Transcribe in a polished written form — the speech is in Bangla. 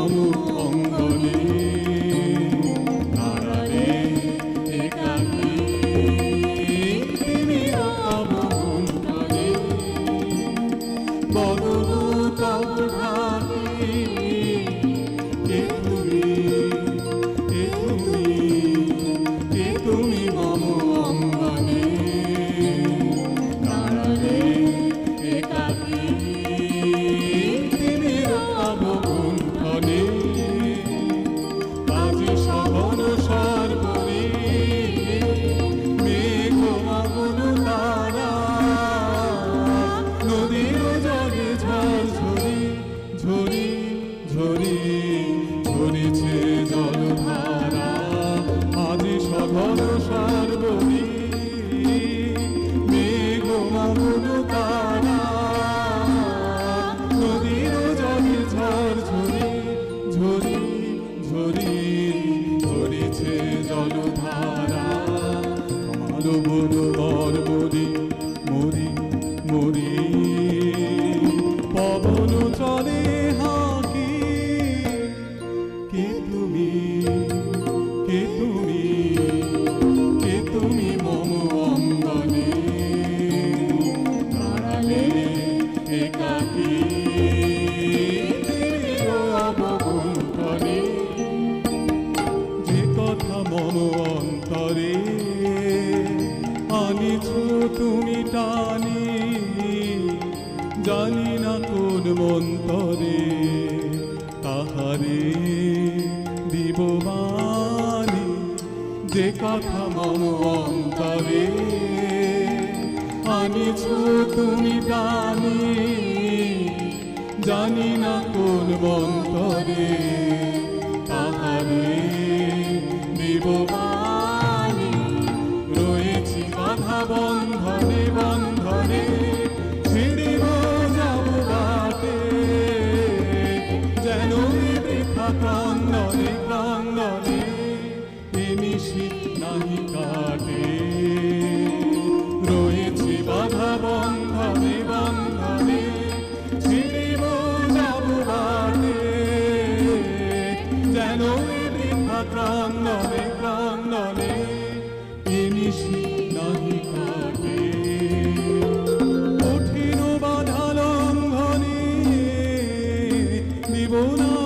মম অঙ্গনে দাঁড়ালে একাকী তুমি রব গুঞ্জনে বদন তব ঢাকি কে তুমি মম অঙ্গনে দাঁড়ালে একাকী তুমি রব গুঞ্জনে আজি সঘন সর্বরে মেঘ মগ্ন তারা নদীর জলে ঝরঝরি ঝরি ঝরি ঝরেছে জলধারা আজি সঘন সর্বরে মেঘ মগ্ন তারা নদীর জলে ঝরঝরি ঝরি ঝরি ঝরেছে জলধারা আমার বন মরি মরি মরি পবন চলে হাঁকি কে তুমি কে তুমি কে তুমি মম অঙ্গনে দাঁড়ালে একাকী রব গুঞ্জনে যে কথা মম অন্তরে আনিছ তুমি টানি জানি না কোন মন্তরে তাহারে দিব বাণী যে কথা মম অন্তরে আনিছ তুমি টানি জানি না কোন মন্তরে তাহারে দিব বাণী রয়েছি বাধা বন্ধনে বন্ধনে ছিড়িব যাব বাটে যেন বৃথা ক্রন্দনে ক্রন্দনে নিশি নাহি কাটে রয়েছি বাধা বন্ধনে বন্ধনে ছিড়িব যাব বাটে যেন বৃথা ক্রন্দনে ক্রন্দনে নিশি নাহি কাটে কঠিন বাধা লঙ্ঘনে দিব না